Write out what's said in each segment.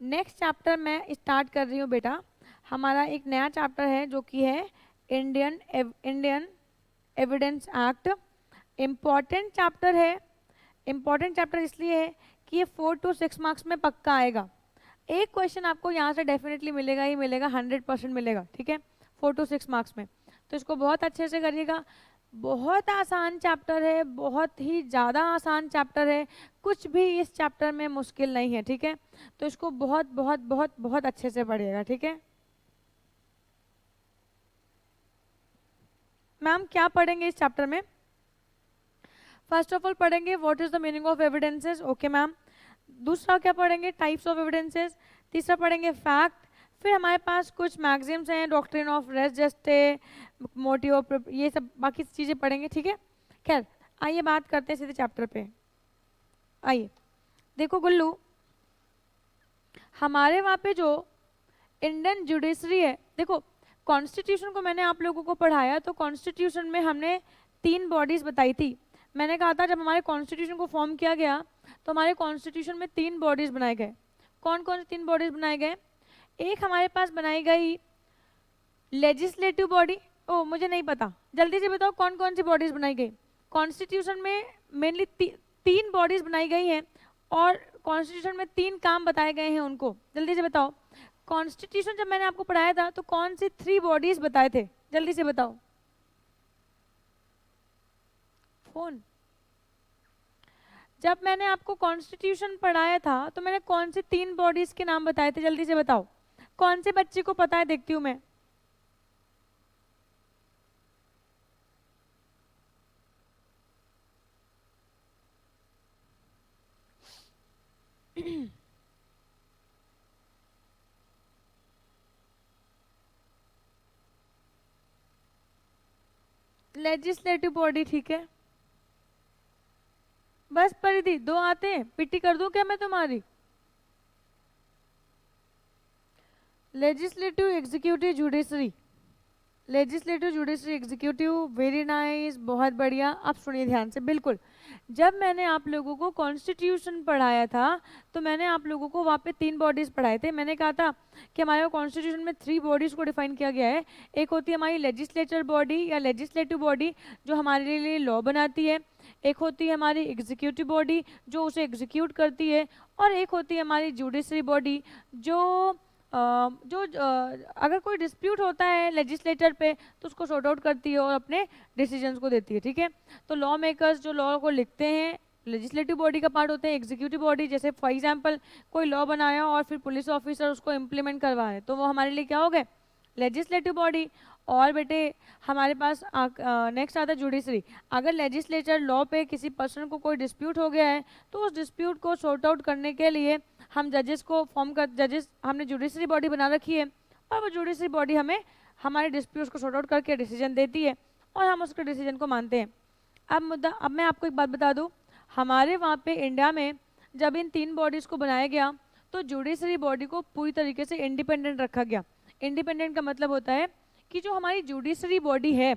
Next chapter मैं start कर रही हूँ बेटा। हमारा एक नया चैप्टर है जो कि है Indian evidence act. Important chapter है। इम्पॉर्टेंट चैप्टर इसलिए है कि ये 4 to 6 मार्क्स में पक्का आएगा। एक क्वेश्चन आपको यहाँ से डेफिनेटली मिलेगा ही मिलेगा, 100% मिलेगा, ठीक है, 4 to 6 मार्क्स में। तो इसको बहुत अच्छे से करिएगा। बहुत आसान चैप्टर है, बहुत ही ज़्यादा आसान चैप्टर है, कुछ भी इस चैप्टर में मुश्किल नहीं है, ठीक है। तो इसको बहुत बहुत बहुत बहुत अच्छे से पढ़िएगा, ठीक है। मैम क्या पढ़ेंगे इस चैप्टर में? फर्स्ट ऑफ ऑल पढ़ेंगे what is the meaning of evidences, okay ma'am. दूसरा क्या पढ़ेंगे? Types of evidences. तीसरा पढ़ेंगे फैक्ट। फिर हमारे पास कुछ मैगजीम्स हैं, doctrine of res gestae, motive of, ये सब बाकी चीज़ें पढ़ेंगे, ठीक है। खैर आइए बात करते हैं सीधे चैप्टर पे। आइए देखो गुल्लू, हमारे वहाँ पे जो इंडियन जुडिशरी है, देखो कॉन्स्टिट्यूशन को मैंने आप लोगों को पढ़ाया तो कॉन्स्टिट्यूशन में हमने 3 बॉडीज बताई थी। मैंने कहा था जब हमारे कॉन्स्टिट्यूशन को फॉर्म किया गया तो हमारे कॉन्स्टिट्यूशन में 3 बॉडीज बनाए गए। कौन कौन से 3 बॉडीज बनाए गए? एक हमारे पास बनाई गई लेजिस्लेटिव बॉडी। ओ मुझे नहीं पता, जल्दी से बताओ कौन कौन सी बॉडीज बनाई गई। कॉन्स्टिट्यूशन में मेनली 3 बॉडीज बनाई गई हैं और कॉन्स्टिट्यूशन में 3 काम बताए गए हैं उनको, जल्दी से बताओ। कॉन्स्टिट्यूशन जब मैंने आपको पढ़ाया था तो कौन सी 3 बॉडीज बताए थे, जल्दी से बताओ। फोन। जब मैंने आपको कॉन्स्टिट्यूशन पढ़ाया था तो मैंने कौन सी 3 बॉडीज के नाम बताए थे, जल्दी से बताओ। कौन से बच्चे को पता है, देखती हूँ मैं। लेजिस्लेटिव बॉडी, ठीक है। बस परिधि 2 आते हैं, पिट्टी कर दूं क्या मैं तुम्हारी? Legislative, executive, judiciary. Legislative, judiciary, executive, very nice, बहुत बढ़िया। अब सुनिए ध्यान से, बिल्कुल जब मैंने आप लोगों को कॉन्स्टिट्यूशन पढ़ाया था तो मैंने आप लोगों को वहाँ पे 3 बॉडीज पढ़ाए थे। मैंने कहा था कि हमारे कॉन्स्टिट्यूशन में 3 बॉडीज को डिफाइन किया गया है। एक होती है हमारी लेजिस्लेचर बॉडी या लेजिस्लेटिव बॉडी जो हमारे लिए लॉ बनाती है, एक होती है हमारी एग्जीक्यूटिव बॉडी जो उसे एग्जीक्यूट करती है, और एक होती है हमारी जुडिशरी बॉडी जो अगर कोई डिस्प्यूट होता है लेजिस्लेटर पे तो उसको सॉर्ट आउट करती है और अपने डिसीजंस को देती है, ठीक है। तो लॉ मेकर्स जो लॉ को लिखते हैं लेजिस्लेटिव बॉडी का पार्ट होते हैं। एग्जीक्यूटिव बॉडी जैसे फॉर एग्जांपल कोई लॉ बनाया और फिर पुलिस ऑफिसर उसको इम्प्लीमेंट करवा रहे हैं तो वो हमारे लिए क्या हो गए, लेजिस्लेटिव बॉडी। और बेटे हमारे पास नेक्स्ट आता है जुडिशरी। अगर लेजिस्लेचर लॉ पे किसी पर्सन को कोई डिस्प्यूट हो गया है तो उस डिस्प्यूट को सॉर्ट आउट करने के लिए हम जजेस को फॉर्म कर, जजेस हमने जुडिशरी बॉडी बना रखी है और वो जुडिशरी बॉडी हमें हमारे डिस्प्यूट्स को सॉर्ट आउट करके डिसीजन देती है और हम उसके डिसीजन को मानते हैं। अब मैं आपको एक बात बता दूं, हमारे वहाँ पे इंडिया में जब इन 3 बॉडीज को बनाया गया तो जुडिशरी बॉडी को पूरी तरीके से इंडिपेंडेंट रखा गया। इंडिपेंडेंट का मतलब होता है कि जो हमारी जुडिशरी बॉडी है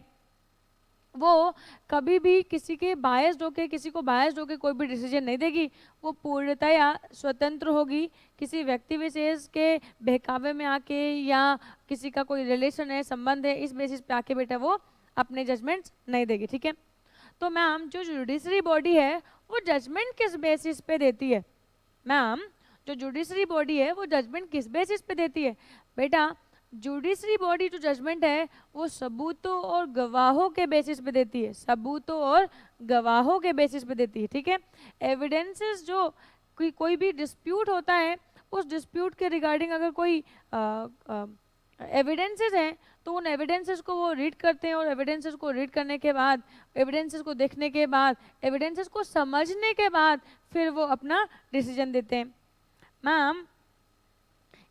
वो कभी भी किसी के बायस्ड होके, किसी को बायस्ड होके कोई भी डिसीजन नहीं देगी। वो पूर्णतया स्वतंत्र होगी, किसी व्यक्ति विशेष के बहकावे में आके या किसी का कोई रिलेशन है, संबंध है, इस बेसिस पे आके बेटा वो अपने जजमेंट्स नहीं देगी, ठीक है। तो मैम जो जुडिशरी बॉडी है वो जजमेंट किस बेसिस पे देती है? मैम जो जुडिशरी बॉडी है वो जजमेंट किस बेसिस पे देती है? बेटा जुडिशरी बॉडी जो जजमेंट है वो सबूतों और गवाहों के बेसिस पे देती है, सबूतों और गवाहों के बेसिस पे देती है, ठीक है। एविडेंसेस जो कोई भी डिस्प्यूट होता है उस डिस्प्यूट के रिगार्डिंग अगर कोई एविडेंसेस हैं तो उन एविडेंसेस को वो रीड करते हैं और एविडेंसेस को रीड करने के बाद, एविडेंसेस को देखने के बाद, एविडेंसेस को समझने के बाद फिर वो अपना डिसीजन देते हैं। मैम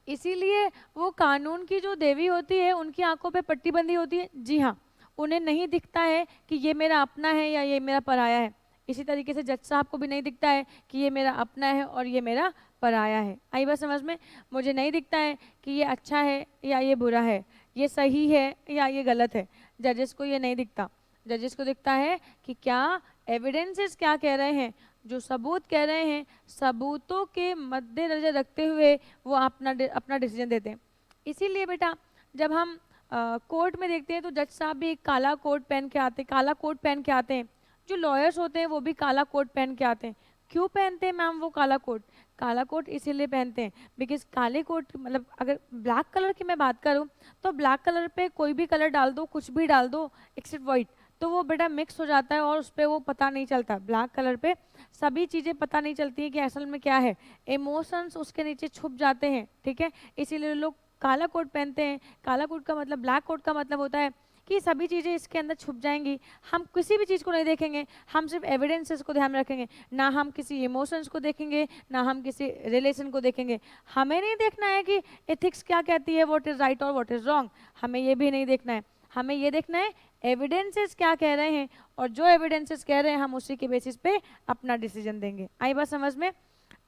इसीलिए वो कानून की जो देवी होती है उनकी आंखों पे पट्टी बंधी होती है। जी हाँ, उन्हें नहीं दिखता है कि ये मेरा अपना है या ये मेरा पराया है। इसी तरीके से जज साहब को भी नहीं दिखता है कि ये मेरा अपना है और ये मेरा पराया है। आई बात समझ में? मुझे नहीं दिखता है कि ये अच्छा है या ये बुरा है, ये सही है या ये गलत है। जजेस को ये नहीं दिखता। जजेस को दिखता है कि क्या एविडेंसेस क्या कह रहे हैं, जो सबूत कह रहे हैं, सबूतों के मद्देनजर रखते हुए वो अपना डिसीजन देते हैं। इसीलिए बेटा जब हम कोर्ट में देखते हैं तो जज साहब भी एक काला कोट पहन के आते हैं, काला कोट पहन के आते हैं। जो लॉयर्स होते हैं वो भी काला कोट पहन के आते हैं। क्यों पहनते हैं मैम वो काला कोट? काला कोट इसीलिए पहनते हैं बिकॉज काले कोट मतलब अगर ब्लैक कलर की मैं बात करूं तो ब्लैक कलर पे कोई भी कलर डाल दो, कुछ भी डाल दो एक्सेप्ट वाइट, तो वो बेटा मिक्स हो जाता है और उस पर वो पता नहीं चलता। ब्लैक कलर पे सभी चीज़ें पता नहीं चलती है कि असल में क्या है, इमोशंस उसके नीचे छुप जाते हैं, ठीक है। इसीलिए लोग काला कोट पहनते हैं। काला कोट का मतलब, ब्लैक कोट का मतलब होता है कि सभी चीज़ें इसके अंदर छुप जाएंगी, हम किसी भी चीज़ को नहीं देखेंगे, हम सिर्फ एविडेंसेस को ध्यान में रखेंगे, ना हम किसी इमोशंस को देखेंगे, ना हम किसी रिलेशन को देखेंगे। हमें नहीं देखना है कि एथिक्स क्या कहती है, व्हाट इज़ राइट और व्हाट इज़ रॉन्ग, हमें ये भी नहीं देखना है। हमें ये देखना है एविडेंसेस क्या कह रहे हैं, और जो एविडेंसेस कह रहे हैं हम उसी के बेसिस पे अपना डिसीजन देंगे। आई बात समझ में?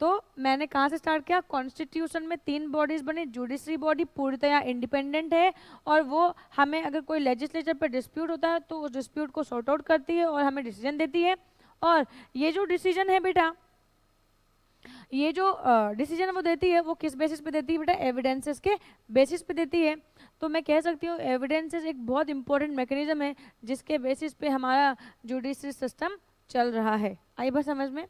तो मैंने कहाँ से स्टार्ट किया, कॉन्स्टिट्यूशन में 3 बॉडीज बनी। जुडिशरी बॉडी पूर्णतया इंडिपेंडेंट है और वो हमें अगर कोई लेजिस्लेचर पर डिस्प्यूट होता है तो उस डिस्प्यूट को सॉर्ट आउट करती है और हमें डिसीजन देती है। और ये जो डिसीजन है बेटा, ये जो डिसीजन वो देती है वो किस बेसिस पे देती है बेटा, एविडेंसेस के बेसिस पे देती है। तो मैं कह सकती हूँ एविडेंसेस एक बहुत इंपॉर्टेंट मैकेनिज्म है जिसके बेसिस पे हमारा जुडिशरी सिस्टम चल रहा है। आई बात समझ में?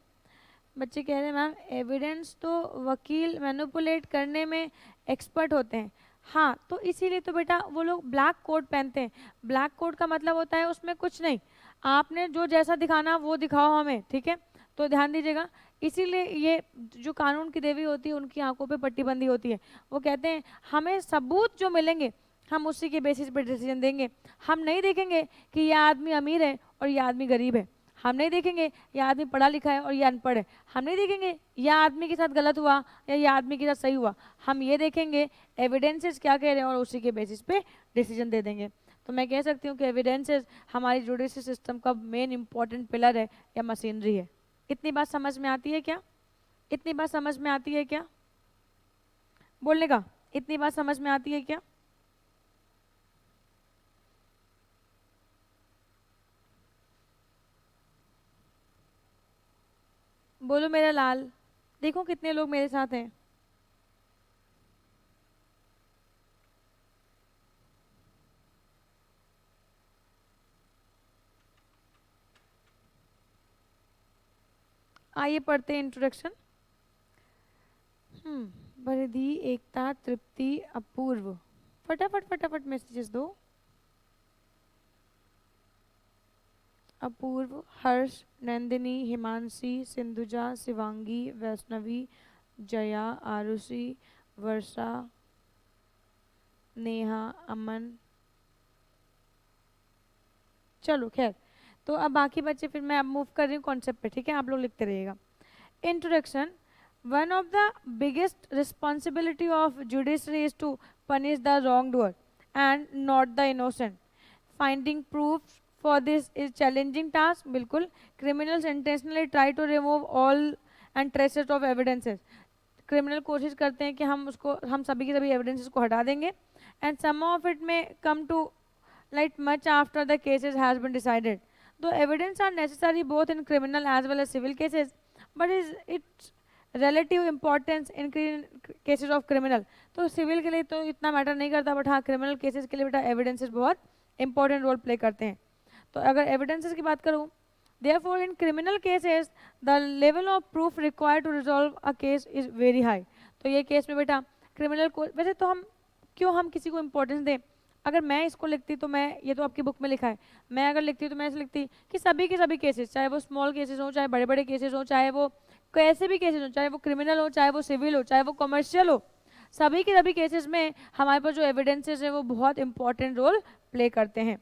बच्चे कह रहे हैं मैम एविडेंस तो वकील मैनिपुलेट करने में एक्सपर्ट होते हैं। हाँ, तो इसीलिए तो बेटा वो लोग ब्लैक कोट पहनते हैं। ब्लैक कोट का मतलब होता है उसमें कुछ नहीं, आपने जो जैसा दिखाना वो दिखाओ हमें, ठीक है। तो ध्यान दीजिएगा, इसीलिए ये जो कानून की देवी होती है उनकी आंखों पे पट्टी बंदी होती है। वो कहते हैं हमें सबूत जो मिलेंगे हम उसी के बेसिस पे डिसीजन देंगे। हम नहीं देखेंगे कि यह आदमी अमीर है और यह आदमी गरीब है, हम नहीं देखेंगे यह आदमी पढ़ा लिखा है और ये अनपढ़ है, हम नहीं देखेंगे यह आदमी के साथ गलत हुआ या यह आदमी के साथ सही हुआ। हम ये देखेंगे एविडेंसेस क्या कह रहे हैं और उसी के बेसिस पे डिसीजन दे देंगे। तो मैं कह सकती हूँ कि एविडेंसेस हमारी जुडिशरी सिस्टम का मेन इंपॉर्टेंट पिलर है या मशीनरी है। इतनी बात समझ में आती है क्या? इतनी बात समझ में आती है क्या? बोलने का, इतनी बात समझ में आती है क्या? बोलो मेरा लाल, देखो कितने लोग मेरे साथ हैं। आइए पढ़ते हैं इंट्रोडक्शन। परिधि, एकता, तृप्ति, अपूर्व, फटाफट फटाफट मैसेजेस दो। अपूर्व, हर्ष, नंदिनी, हिमांशी, सिंधुजा, शिवांगी, वैष्णवी, जया, आरुषि, वर्षा, नेहा, अमन। चलो खैर, तो अब बाकी बच्चे फिर मैं अब मूव कर रही हूँ कॉन्सेप्ट पे, ठीक है। आप लोग लिखते रहिएगा। Introduction. One of the biggest responsibility of judiciary is to punish the wrong doer and not the innocent. Finding proof for this is challenging task. बिल्कुल, criminals intentionally try to remove all and traces of evidences. Criminal कोशिश करते हैं कि हम सभी के सभी evidences को हटा देंगे। एंड सम ऑफ इट में come to light much after the cases has been decided. Though evidence are necessary both in criminal as well as civil cases, but is its relative importance in cases of criminal. तो civil के लिए तो इतना matter नहीं करता, but हाँ criminal cases के लिए बेटा एविडेंसेस बहुत इंपॉर्टेंट रोल प्ले करते हैं। तो अगर एविडेंसेस की बात करूँ, therefore in criminal cases the level of proof required to resolve a case is very high. तो ये केस में बेटा क्रिमिनल को वैसे तो हम किसी को इम्पोर्टेंस दें। अगर मैं इसको लिखती तो मैं, ये तो आपकी बुक में लिखा है, मैं अगर लिखती तो मैं ऐसे लिखती कि सभी के सभी केसेस, चाहे वो स्मॉल केसेस हो, चाहे बड़े बड़े केसेस हो, चाहे वो कैसे भी केसेस हो, चाहे वो क्रिमिनल हो, चाहे वो सिविल हो, चाहे वो कमर्शियल हो, सभी के सभी केसेस में हमारे पास जो एविडेंसेस है वो बहुत इंपॉर्टेंट रोल प्ले करते हैं।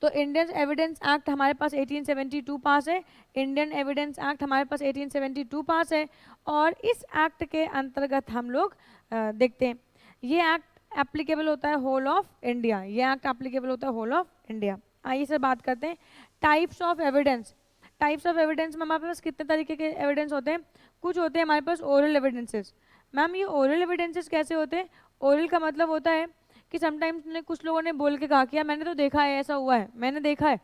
तो इंडियन एविडेंस एक्ट हमारे पास 1872 पास है। इंडियन एविडेंस एक्ट हमारे पास 1872 पास है और इस एक्ट के अंतर्गत हम लोग देखते हैं ये एक्ट एप्लीकेबल होता है होल ऑफ इंडिया। ये एक्ट एप्लीकेबल होता है होल ऑफ इंडिया। आइए सर बात करते हैं types of evidence. Types of evidence में हमारे पास कितने तरीके के एविडेंस होते हैं? कुछ होते हैं हमारे पास ओरल एविडेंसेस। मैम ये ओरल एविडेंसेस कैसे होते हैं? ओरल का मतलब होता है कि समटाइम्स कुछ लोगों ने बोल के कहा कि यार मैंने तो देखा है, ऐसा हुआ है, मैंने देखा है,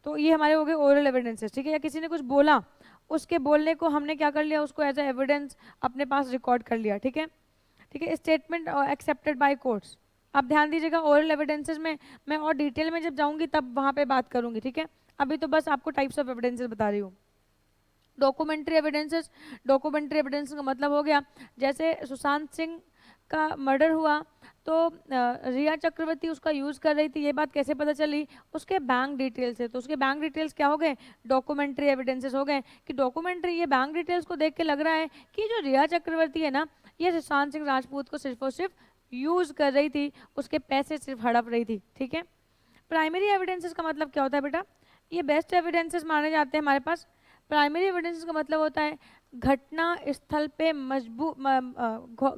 तो ये हमारे हो गए ओरल एविडेंसेस, ठीक है। या किसी ने कुछ बोला, उसके बोलने को हमने क्या कर लिया, उसको एज ए एविडेंस अपने पास रिकॉर्ड कर लिया, ठीक है। ठीक है, स्टेटमेंट एक्सेप्टेड बाय कोर्ट्स। अब ध्यान दीजिएगा, ओरल एविडेंसेस में मैं और डिटेल में जब जाऊंगी तब वहाँ पे बात करूंगी, ठीक है। अभी तो बस आपको टाइप्स ऑफ एविडेंसेस बता रही हूँ। डॉक्यूमेंट्री एविडेंसेस, डॉक्यूमेंट्री एविडेंस का मतलब हो गया, जैसे सुशांत सिंह का मर्डर हुआ तो रिया चक्रवर्ती उसका यूज़ कर रही थी, ये बात कैसे पता चली, उसके बैंक डिटेल्स से। तो उसके बैंक डिटेल्स क्या हो गए, डॉक्यूमेंट्री एविडेंसेस हो गए, कि डॉक्यूमेंट्री ये बैंक डिटेल्स को देख के लग रहा है कि जो रिया चक्रवर्ती है ना, ये सुशांत सिंह राजपूत को सिर्फ और सिर्फ यूज़ कर रही थी, उसके पैसे सिर्फ हड़प रही थी, ठीक है। प्राइमरी एविडेंसेस का मतलब क्या होता है बेटा, ये बेस्ट एविडेंसेस माने जाते हैं हमारे पास। प्राइमरी एविडेंसेस का मतलब होता है घटना स्थल पे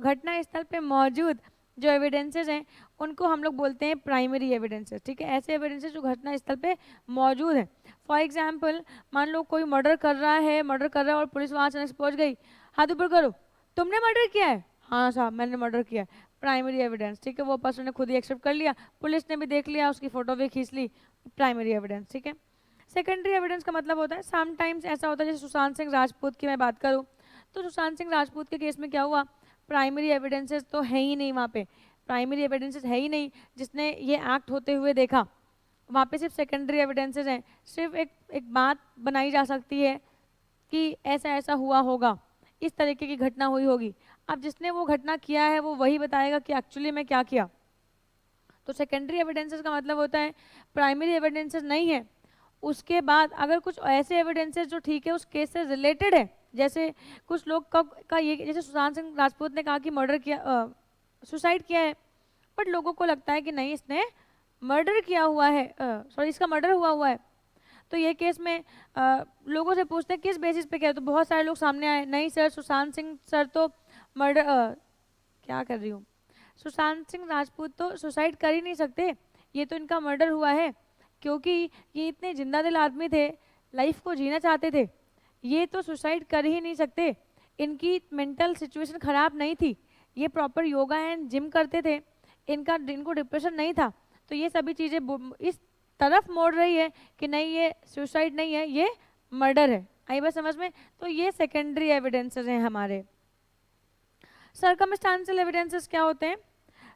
घटना स्थल पे मौजूद जो एविडेंसेस हैं उनको हम लोग बोलते हैं प्राइमरी एविडेंसेस, ठीक है। ऐसे एविडेंसेस जो घटना स्थल पे मौजूद हैं। फॉर एग्जांपल, मान लो कोई मर्डर कर रहा है और पुलिस वहाँ अचानक से पहुँच गई, हाथ ऊपर करो, तुमने मर्डर किया है, हाँ साहब मैंने मर्डर किया है, प्राइमरी एविडेंस, ठीक है। वो पर्सन ने खुद ही एक्सेप्ट कर लिया, पुलिस ने भी देख लिया, उसकी फोटो भी खींच ली, प्राइमरी एविडेंस, ठीक है। सेकेंडरी एविडेंस का मतलब होता है, समटाइम्स ऐसा होता है, जैसे सुशांत सिंह राजपूत की मैं बात करूं, तो सुशांत सिंह राजपूत के केस में क्या हुआ, प्राइमरी एविडेंसेस तो है ही नहीं, वहाँ पे प्राइमरी एविडेंसेस है ही नहीं जिसने ये एक्ट होते हुए देखा, वहाँ पे सिर्फ सेकेंडरी एविडेंसेस हैं। सिर्फ एक बात बनाई जा सकती है कि ऐसा ऐसा हुआ होगा, इस तरीके की घटना हुई होगी। अब जिसने वो घटना किया है वो वही बताएगा कि एक्चुअली में क्या किया। तो सेकेंडरी एविडेंसेस का मतलब होता है प्राइमरी एविडेंसेस नहीं है, उसके बाद अगर कुछ ऐसे एविडेंसेस जो ठीक है उस केस से रिलेटेड है, जैसे कुछ लोग का ये, जैसे सुशांत सिंह राजपूत ने कहा कि मर्डर किया, सुसाइड किया है, बट लोगों को लगता है कि नहीं इसने मर्डर किया हुआ है, सॉरी इसका मर्डर हुआ है। तो ये केस में लोगों से पूछते हैं किस बेसिस पे किया, तो बहुत सारे लोग सामने आए, नहीं सर सुशांत सिंह सर तो मर्डर क्या कर रही हूँ, सुशांत सिंह राजपूत तो सुसाइड कर ही नहीं सकते, ये तो इनका मर्डर हुआ है, क्योंकि ये इतने जिंदा दिल आदमी थे, लाइफ को जीना चाहते थे, ये तो सुसाइड कर ही नहीं सकते, इनकी मेंटल सिचुएशन खराब नहीं थी, ये प्रॉपर योगा एंड जिम करते थे, इनको डिप्रेशन नहीं था। तो ये सभी चीज़ें इस तरफ मोड़ रही है कि नहीं ये सुसाइड नहीं है, ये मर्डर है। आई बात समझ में। तो ये सेकेंडरी एविडेंसेस हैं हमारे। सर्कमस्टांशियल एविडेंसेस क्या होते हैं,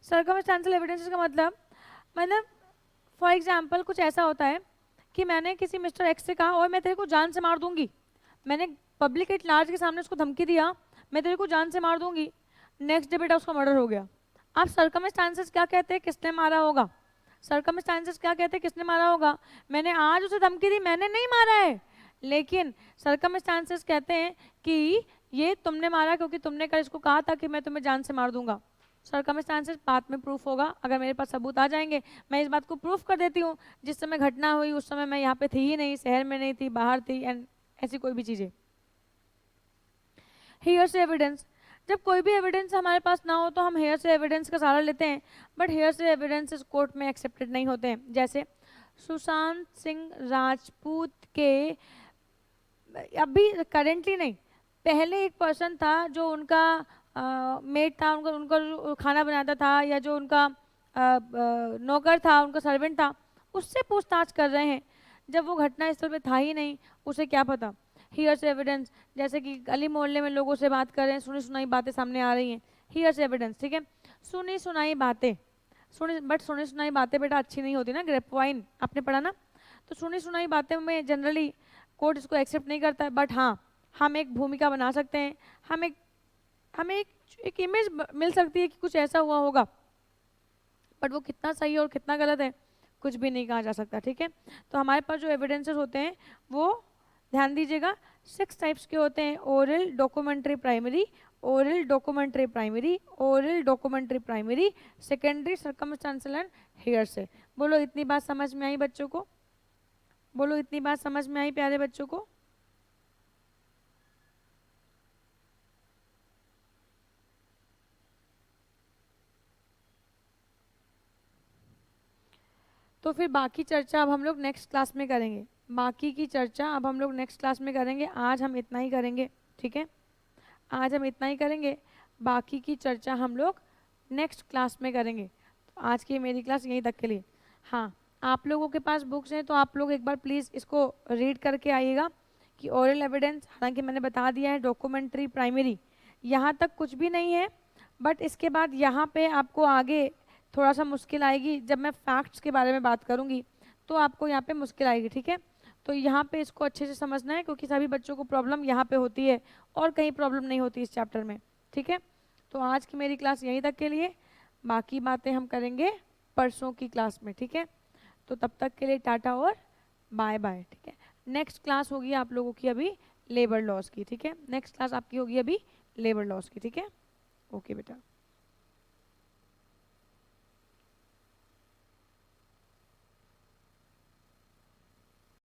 सर्कमस्टांशियल एविडेंसेस का मतलब फॉर एग्जाम्पल कुछ ऐसा होता है कि मैंने किसी मिस्टर एक्स से कहा और मैं तेरे को जान से मार दूंगी, मैंने पब्लिक एट लार्ज के सामने उसको धमकी दिया, मैं तेरे को जान से मार दूंगी, नेक्स्ट डे बेटा उसका मर्डर हो गया। आप सर्कमस्टांसेस क्या कहते हैं, किसने मारा होगा, सर्कमस्टांसेस क्या कहते हैं किसने मारा होगा, मैंने आज उसे धमकी दी, मैंने नहीं मारा है, लेकिन सर्कमस्टांसेस कहते हैं कि ये तुमने मारा क्योंकि तुमने कल इसको कहा था कि मैं तुम्हें जान से मार दूंगा। सर्कमस्टांसेस बाद में प्रूफ होगा, अगर मेरे पास सबूत आ जाएंगे मैं इस बात को प्रूफ कर देती हूँ, जिस समय घटना हुई उस समय मैं यहाँ पे थी ही नहीं, शहर में नहीं थी, बाहर थी, एंड ऐसी कोई भी चीज़ें। हेयर से एविडेंस, जब कोई भी एविडेंस हमारे पास ना हो तो हम हेयर से एविडेंस का सहारा लेते हैं, बट हेयर से एविडेंसेस कोर्ट में एक्सेप्टेड नहीं होते हैं। जैसे सुशांत सिंह राजपूत के अभी करेंटली नहीं, पहले एक पर्सन था जो उनका मेड था, उनका उनका जो खाना बनाता था, या जो उनका नौकर था, उनका सर्वेंट था, उससे पूछताछ कर रहे हैं, जब वो घटना स्थल पे था ही नहीं, उसे क्या पता। हियर्स एविडेंस, जैसे कि गली मोहल्ले में लोगों से बात कर रहे हैं, सुनी सुनाई बातें सामने आ रही हैं, हियर्स एविडेंस, ठीक है। सुनी सुनाई बातें, बट सुनी सुनाई बातें बेटा अच्छी नहीं होती ना, ग्रेपवाइन आपने पढ़ा ना, तो सुनी सुनाई बातें में जनरली कोर्ट इसको एक्सेप्ट नहीं करता है, बट हाँ हम एक भूमिका बना सकते हैं, हमें एक इमेज मिल सकती है कि कुछ ऐसा हुआ होगा, बट वो कितना सही है और कितना गलत है कुछ भी नहीं कहा जा सकता, ठीक है। तो हमारे पास जो एविडेंसेस होते हैं वो ध्यान दीजिएगा 6 टाइप्स के होते हैं, oral, documentary primary, oral documentary primary, oral documentary primary, secondary, circumstantial and hearsay. बोलो इतनी बात समझ में आई बच्चों को, बोलो इतनी बात समझ में आई प्यारे बच्चों को। तो फिर बाकी चर्चा अब हम लोग नेक्स्ट क्लास में करेंगे, बाकी की चर्चा अब हम लोग नेक्स्ट क्लास में करेंगे, आज हम इतना ही करेंगे, ठीक है, आज हम इतना ही करेंगे, बाकी की चर्चा हम लोग नेक्स्ट क्लास में करेंगे। तो आज की मेरी क्लास यहीं तक के लिए। हाँ, आप लोगों के पास बुक्स हैं तो आप लोग एक बार प्लीज़ इसको रीड करके आइएगा कि ओरल एविडेंस, हालांकि मैंने बता दिया है डॉक्यूमेंट्री प्राइमरी यहाँ तक कुछ भी नहीं है, बट इसके बाद यहाँ पे आपको आगे थोड़ा सा मुश्किल आएगी। जब मैं फैक्ट्स के बारे में बात करूँगी तो आपको यहाँ पे मुश्किल आएगी, ठीक है। तो यहाँ पे इसको अच्छे से समझना है, क्योंकि सभी बच्चों को प्रॉब्लम यहाँ पे होती है और कहीं प्रॉब्लम नहीं होती इस चैप्टर में, ठीक है। तो आज की मेरी क्लास यहीं तक के लिए, बाकी बातें हम करेंगे परसों की क्लास में, ठीक है। तो तब तक के लिए टाटा और बाय बाय, ठीक है। नेक्स्ट क्लास होगी आप लोगों की अभी लेबर लॉस की, ठीक है। नेक्स्ट क्लास आपकी होगी अभी लेबर लॉस की, ठीक है। ओके बेटा।